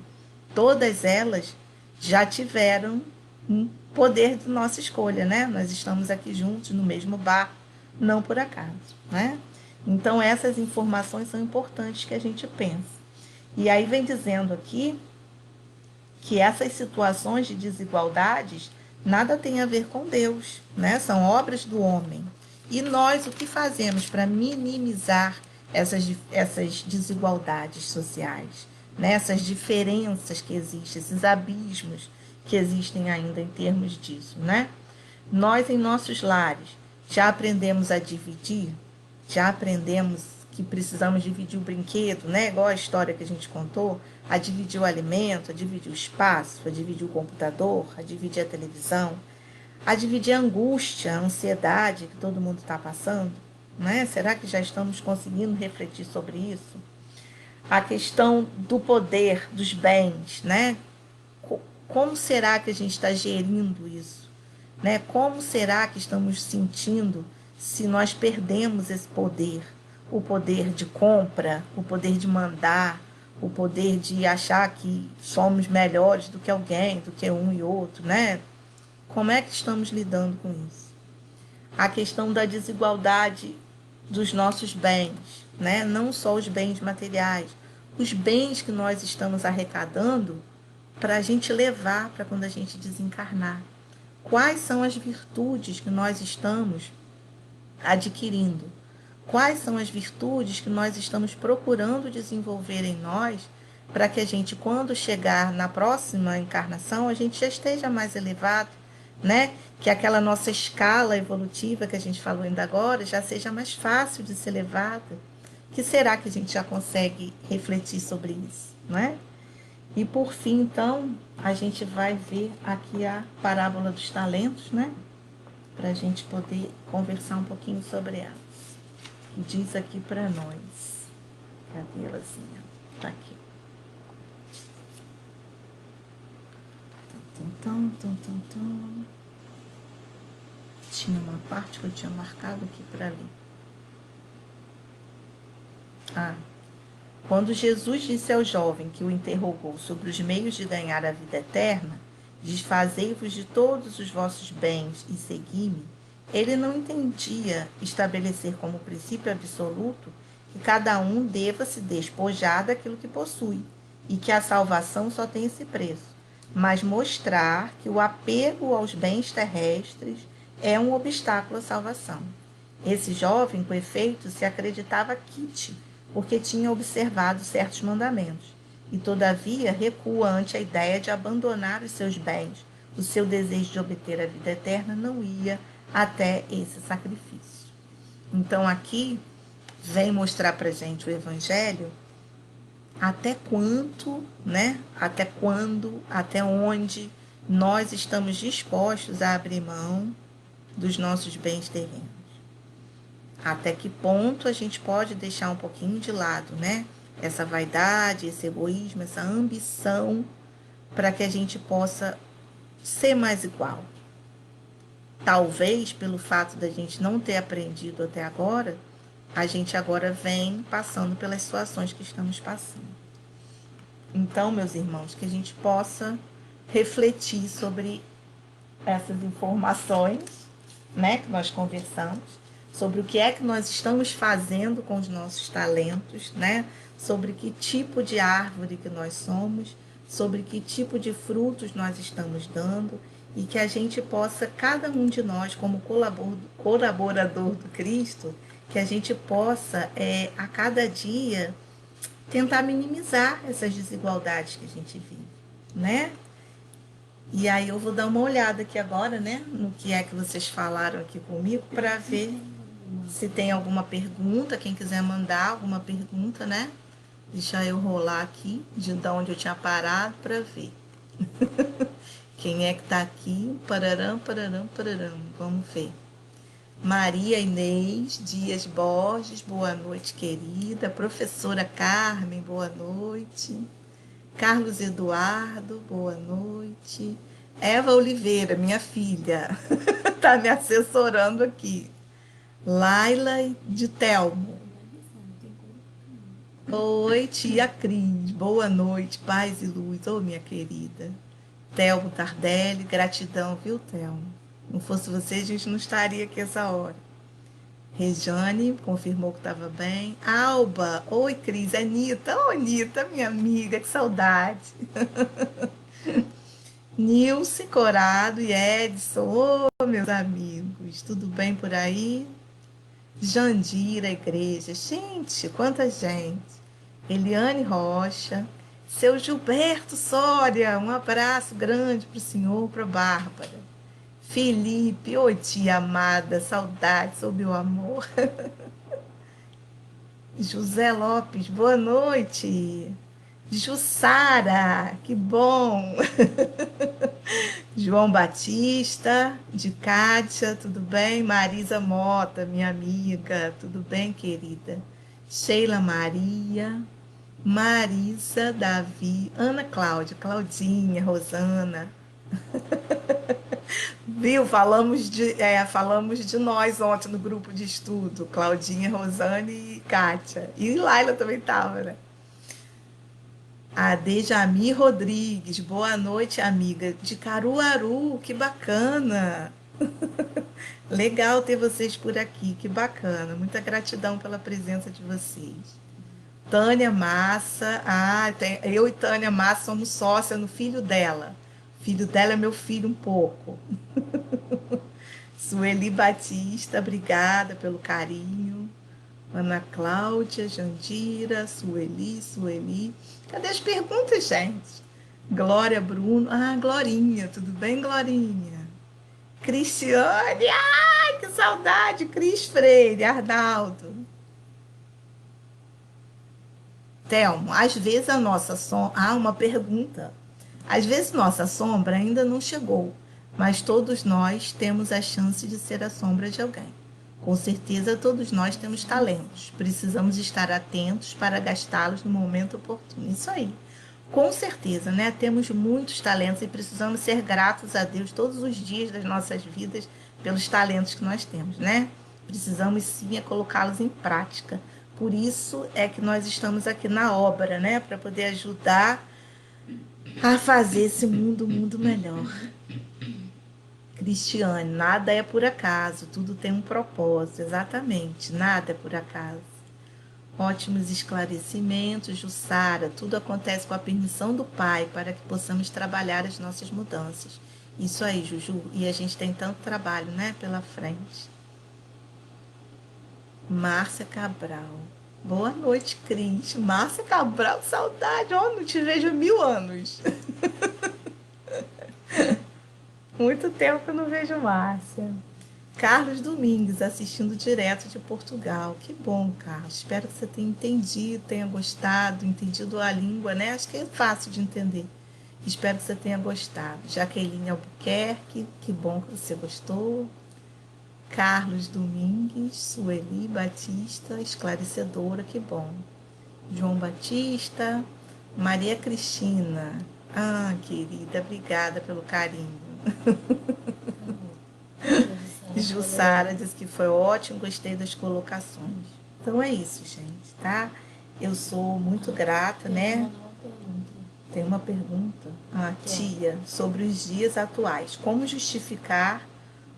todas elas já tiveram um poder de nossa escolha, né? Nós estamos aqui juntos no mesmo barco, não por acaso, né? Então, essas informações são importantes que a gente pense. E aí vem dizendo aqui que essas situações de desigualdades nada tem a ver com Deus, né? São obras do homem. E nós o que fazemos para minimizar essas desigualdades sociais, né? Essas diferenças que existem, esses abismos que existem ainda em termos disso, né? Nós em nossos lares já aprendemos a dividir, já aprendemos que precisamos dividir o brinquedo, né? Igual a história que a gente contou, a dividir o alimento, a dividir o espaço, a dividir o computador, a dividir a televisão, a dividir a angústia, a ansiedade que todo mundo está passando, né? Será que já estamos conseguindo refletir sobre isso? A questão do poder, dos bens, né? Como será que a gente está gerindo isso? Né? Como será que estamos sentindo se nós perdemos esse poder? O poder de compra, o poder de mandar, o poder de achar que somos melhores do que alguém, do que um e outro, né? Como é que estamos lidando com isso? A questão da desigualdade dos nossos bens, né? Não só os bens materiais, os bens que nós estamos arrecadando para a gente levar para quando a gente desencarnar. Quais são as virtudes que nós estamos adquirindo? Quais são as virtudes que nós estamos procurando desenvolver em nós para que a gente, quando chegar na próxima encarnação, a gente já esteja mais elevado, né? Que aquela nossa escala evolutiva que a gente falou ainda agora já seja mais fácil de ser levada. Que será que a gente já consegue refletir sobre isso, não é? E por fim, então, a gente vai ver aqui a parábola dos talentos, né? Para a gente poder conversar um pouquinho sobre ela. Que diz aqui para nós. Cadê elazinha? Tá aqui. Tinha uma parte que eu tinha marcado aqui para ler. Quando Jesus disse ao jovem que o interrogou sobre os meios de ganhar a vida eterna, desfazei-vos de todos os vossos bens e segui-me, ele não entendia estabelecer como princípio absoluto que cada um deva se despojar daquilo que possui e que a salvação só tem esse preço, mas mostrar que o apego aos bens terrestres é um obstáculo à salvação. Esse jovem, com efeito, se acreditava quite, porque tinha observado certos mandamentos, e todavia recua ante a ideia de abandonar os seus bens. O seu desejo de obter a vida eterna não ia até esse sacrifício. Então aqui vem mostrar para gente o Evangelho até quanto, né? Até quando, até onde nós estamos dispostos a abrir mão dos nossos bens terrenos. Até que ponto a gente pode deixar um pouquinho de lado, né? Essa vaidade, esse egoísmo, essa ambição, para que a gente possa ser mais igual. Talvez pelo fato da gente não ter aprendido até agora, a gente agora vem passando pelas situações que estamos passando. Então, meus irmãos, que a gente possa refletir sobre essas informações, né, que nós conversamos, sobre o que é que nós estamos fazendo com os nossos talentos, né, sobre que tipo de árvore que nós somos, sobre que tipo de frutos nós estamos dando, e que a gente possa, cada um de nós, como colaborador do Cristo, que a gente possa, a cada dia, tentar minimizar essas desigualdades que a gente vive, né? E aí eu vou dar uma olhada aqui agora, né, no que é que vocês falaram aqui comigo, para ver se tem alguma pergunta, quem quiser mandar alguma pergunta, né? Deixa eu rolar aqui, de onde eu tinha parado, para ver. Quem é que tá aqui? Pararam, pararam, pararam. Vamos ver. Maria Inês Dias Borges, boa noite, querida. Professora Carmen, boa noite. Carlos Eduardo, boa noite. Eva Oliveira, minha filha, está me assessorando aqui. Laila de Telmo. Oi, tia Cris, boa noite, paz e luz, ô minha querida. Telmo Tardelli, gratidão, viu, Telmo? Não fosse você, a gente não estaria aqui essa hora. Rejane confirmou que estava bem. Alba, oi, Cris. Anitta, ô, Anitta, minha amiga, que saudade. Nilce Corado e Edson, ô, meus amigos, tudo bem por aí? Jandira Igreja, gente, quanta gente. Eliane Rocha, seu Gilberto Soria, um abraço grande para o senhor, para a Bárbara. Felipe, oi tia amada, saudade, sob o amor. José Lopes, boa noite. Jussara, que bom. João Batista, de Kátia, tudo bem? Marisa Mota, minha amiga, tudo bem, querida? Sheila Maria, Marisa, Davi, Ana Cláudia, Claudinha, Rosana. Viu? Falamos de nós ontem no grupo de estudo. Claudinha, Rosane e Kátia. E Laila também estava, né? A Dejami Rodrigues, boa noite, amiga. De Caruaru, que bacana. Legal ter vocês por aqui, que bacana. Muita gratidão pela presença de vocês. Tânia Massa, eu e Tânia Massa somos sócia no filho dela. O filho dela é meu filho um pouco. Sueli Batista, obrigada pelo carinho. Ana Cláudia, Jandira, Sueli. Cadê as perguntas, gente? Glória Bruno. Ah, Glorinha, tudo bem, Glorinha? Cristiane, ai, que saudade, Cris Freire, Arnaldo. Telmo, às vezes a nossa sombra. Ah, uma pergunta. Às vezes nossa sombra ainda não chegou, mas todos nós temos a chance de ser a sombra de alguém. Com certeza, todos nós temos talentos. Precisamos estar atentos para gastá-los no momento oportuno. Isso aí. Com certeza, né? Temos muitos talentos e precisamos ser gratos a Deus todos os dias das nossas vidas pelos talentos que nós temos, né? Precisamos sim é colocá-los em prática. Por isso é que nós estamos aqui na obra, né? Para poder ajudar a fazer esse mundo um mundo melhor. Cristiane, nada é por acaso, tudo tem um propósito, exatamente, nada é por acaso. Ótimos esclarecimentos, Jussara, tudo acontece com a permissão do Pai para que possamos trabalhar as nossas mudanças. Isso aí, Juju, e a gente tem tanto trabalho, né, pela frente. Márcia Cabral. Boa noite, Cris. Márcia Cabral, saudade. Oh, não te vejo há 1000 anos. Muito tempo que eu não vejo Márcia. Carlos Domingues, assistindo direto de Portugal. Que bom, Carlos. Espero que você tenha entendido, tenha gostado, entendido a língua, né? Acho que é fácil de entender. Espero que você tenha gostado. Jaqueline Albuquerque, que bom que você gostou. Carlos Domingues, Sueli Batista, esclarecedora, que bom. João Batista, Maria Cristina. Ah, querida, obrigada pelo carinho. Jussara disse que foi ótimo, gostei das colocações. Então é isso, gente, tá? Eu sou muito grata, né? Tem uma pergunta, tia, sobre os dias atuais. Como justificar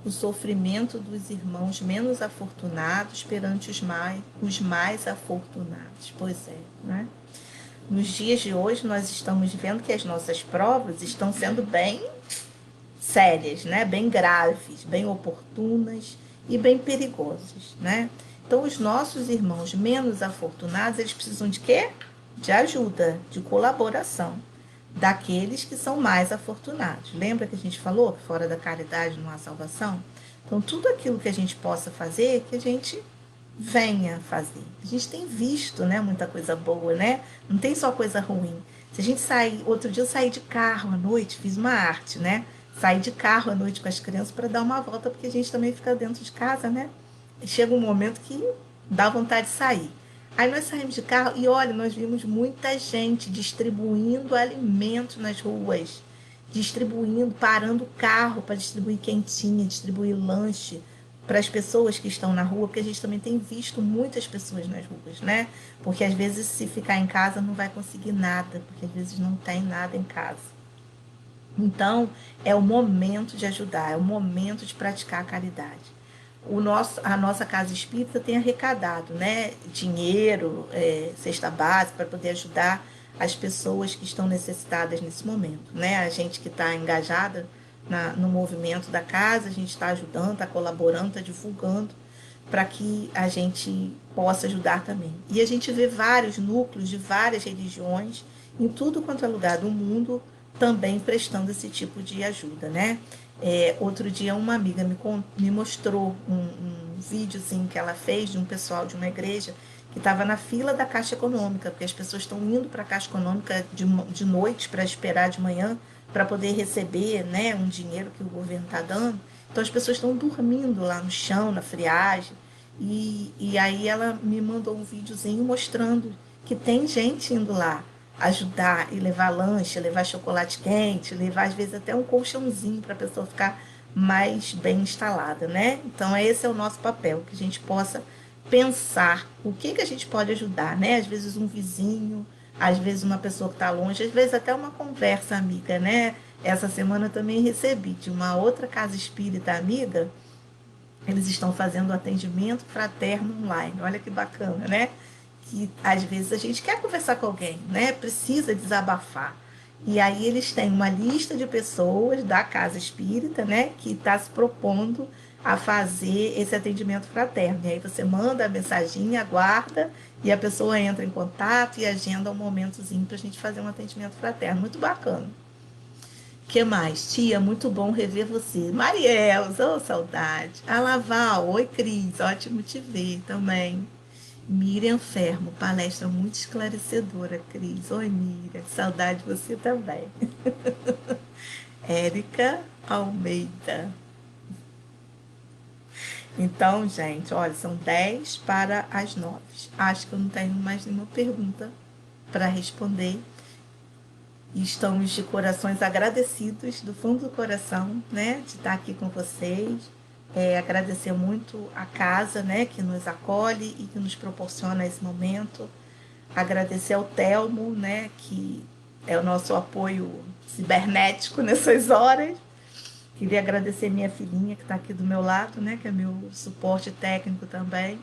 o sofrimento dos irmãos menos afortunados perante os mais afortunados? Pois é, né? Nos dias de hoje, nós estamos vendo que as nossas provas estão sendo bem sérias, né? Bem graves, bem oportunas e bem perigosas, né? Então, os nossos irmãos menos afortunados, eles precisam de quê? De ajuda, de colaboração daqueles que são mais afortunados. Lembra que a gente falou que fora da caridade não há salvação? Então, tudo aquilo que a gente possa fazer, que a gente venha fazer. A gente tem visto, né, muita coisa boa, né? Não tem só coisa ruim. Se a gente sair, outro dia eu saí de carro à noite, fiz uma arte, né? Saí de carro à noite com as crianças para dar uma volta, porque a gente também fica dentro de casa, né? E chega um momento que dá vontade de sair. Aí nós saímos de carro e olha, nós vimos muita gente distribuindo alimentos nas ruas, distribuindo, parando o carro para distribuir quentinha, distribuir lanche para as pessoas que estão na rua, porque a gente também tem visto muitas pessoas nas ruas, né? Porque às vezes se ficar em casa não vai conseguir nada, porque às vezes não tem nada em casa. Então, é o momento de ajudar, é o momento de praticar a caridade. A nossa casa espírita tem arrecadado, né, dinheiro, cesta básica, para poder ajudar as pessoas que estão necessitadas nesse momento, né? A gente que está engajada no movimento da casa, a gente está ajudando, está colaborando, está divulgando, para que a gente possa ajudar também. E a gente vê vários núcleos de várias religiões, em tudo quanto é lugar do mundo, também prestando esse tipo de ajuda, né? Outro dia uma amiga me mostrou um videozinho que ela fez de um pessoal de uma igreja que estava na fila da Caixa Econômica, porque as pessoas estão indo para a Caixa Econômica de noite para esperar de manhã para poder receber, né, um dinheiro que o governo está dando. Então as pessoas estão dormindo lá no chão, na friagem. E aí ela me mandou um videozinho mostrando que tem gente indo lá ajudar e levar lanche, levar chocolate quente, levar às vezes até um colchãozinho para a pessoa ficar mais bem instalada, né? Então esse é o nosso papel, que a gente possa pensar o que a gente pode ajudar, né? Às vezes um vizinho, às vezes uma pessoa que está longe, às vezes até uma conversa amiga, né? Essa semana eu também recebi de uma outra casa espírita amiga, eles estão fazendo atendimento fraterno online, olha que bacana, né? Que às vezes a gente quer conversar com alguém, né? Precisa desabafar. E aí eles têm uma lista de pessoas da casa espírita, né? Que está se propondo a fazer esse atendimento fraterno. E aí você manda a mensagem, aguarda, e a pessoa entra em contato e agenda um momentozinho para a gente fazer um atendimento fraterno. Muito bacana. Que mais? Tia, muito bom rever você. Mariel, ô saudade. A Laval, oi Cris, ótimo te ver também. Miriam Fermo, palestra muito esclarecedora, Cris. Oi Miriam, saudade de você também. Érica Almeida. Então, gente, olha, são 10 para as 9. Acho que eu não tenho mais nenhuma pergunta para responder. E estamos de corações agradecidos, do fundo do coração, né, de estar aqui com vocês. Agradecer muito a casa, né, que nos acolhe e que nos proporciona esse momento. Agradecer ao Telmo, né, que é o nosso apoio cibernético nessas horas. Queria agradecer minha filhinha que está aqui do meu lado, né, que é meu suporte técnico também.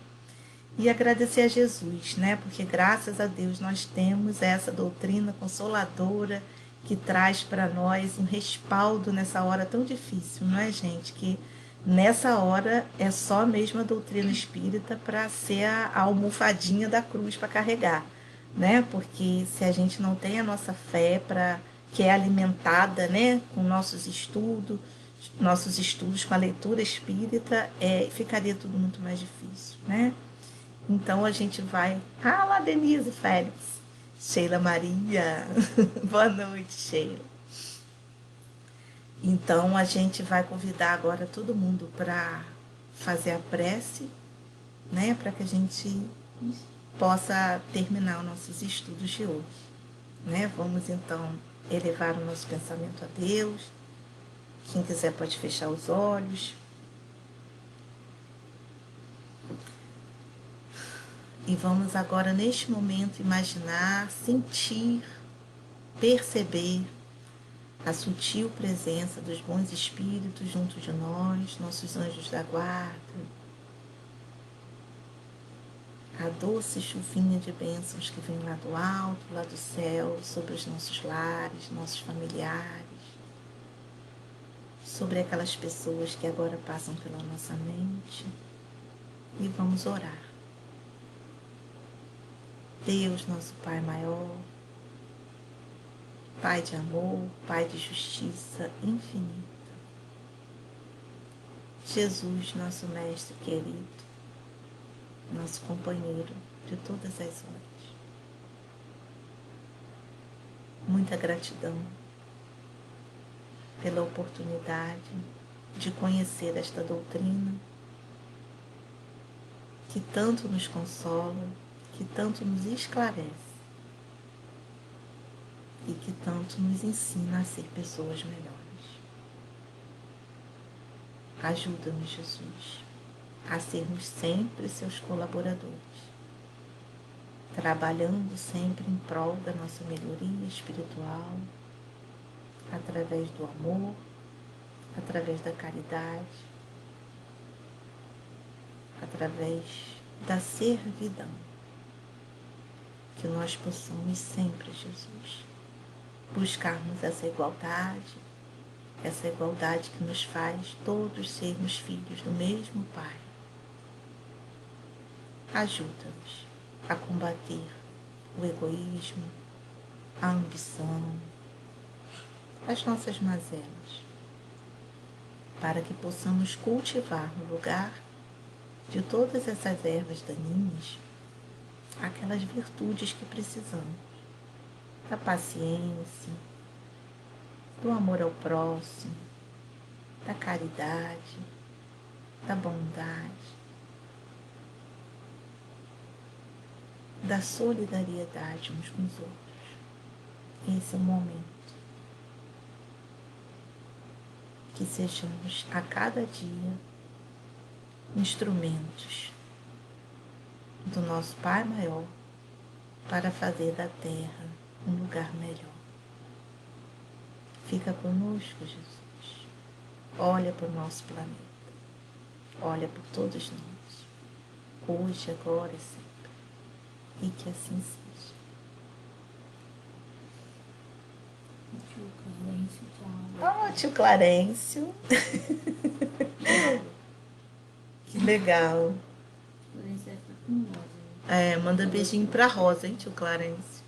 E agradecer a Jesus, né? Porque graças a Deus nós temos essa doutrina consoladora que traz para nós um respaldo nessa hora tão difícil, não é, gente? Que nessa hora é só mesmo a doutrina espírita para ser a almofadinha da cruz para carregar, né? Porque se a gente não tem a nossa fé para que é alimentada, né, com nossos estudos com a leitura espírita, ficaria tudo muito mais difícil, né? Então a gente vai. Ah, lá, Denise Félix. Sheila Maria. Boa noite, Sheila. Então a gente vai convidar agora todo mundo para fazer a prece, né? Para que a gente possa terminar os nossos estudos de hoje. Né? Vamos então elevar o nosso pensamento a Deus. Quem quiser pode fechar os olhos. E vamos agora, neste momento, imaginar, sentir, perceber a sutil presença dos bons espíritos junto de nós, nossos anjos da guarda, a doce chuvinha de bênçãos que vem lá do alto, lá do céu, sobre os nossos lares, nossos familiares, sobre aquelas pessoas que agora passam pela nossa mente. E vamos orar. Deus, nosso Pai maior, Pai de amor, Pai de justiça infinita. Jesus, nosso Mestre querido, nosso companheiro de todas as horas. Muita gratidão pela oportunidade de conhecer esta doutrina que tanto nos consola, que tanto nos esclarece e que tanto nos ensina a ser pessoas melhores. Ajuda-nos, Jesus, a sermos sempre seus colaboradores, trabalhando sempre em prol da nossa melhoria espiritual, através do amor, através da caridade, através da servidão. Que nós possamos sempre, Jesus, buscarmos essa igualdade que nos faz todos sermos filhos do mesmo Pai. Ajuda-nos a combater o egoísmo, a ambição, as nossas mazelas, para que possamos cultivar no lugar de todas essas ervas daninhas aquelas virtudes que precisamos, da paciência, do amor ao próximo, da caridade, da bondade, da solidariedade uns com os outros. Esse é o momento que sejamos a cada dia instrumentos do nosso Pai maior para fazer da Terra um lugar melhor. Fica conosco, Jesus. Olha para o nosso planeta. Olha por todos nós. Hoje, agora e sempre. E que assim seja. Tio Clarencio. Que legal. Manda beijinho pra Rosa, hein, tio Clarencio?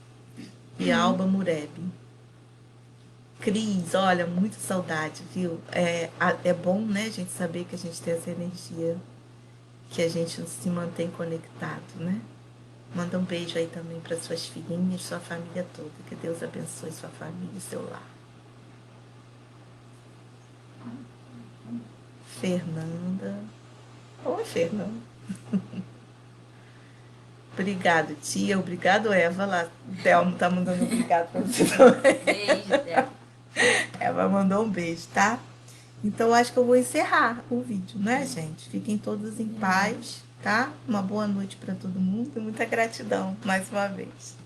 E a Alba Mureb. Cris, olha, muita saudade, viu? É bom, né, a gente saber que a gente tem essa energia, que a gente se mantém conectado, né? Manda um beijo aí também para suas filhinhas, sua família toda. Que Deus abençoe sua família e seu lar. Fernanda. Oi, Fernanda. Obrigado, tia. Obrigado, Eva. Lá, o Thelmo tá mandando obrigado para você também. Beijo, Thelma. Eva mandou um beijo, tá? Então, acho que eu vou encerrar o vídeo, né, gente? Fiquem todos em paz, tá? Uma boa noite para todo mundo e muita gratidão mais uma vez.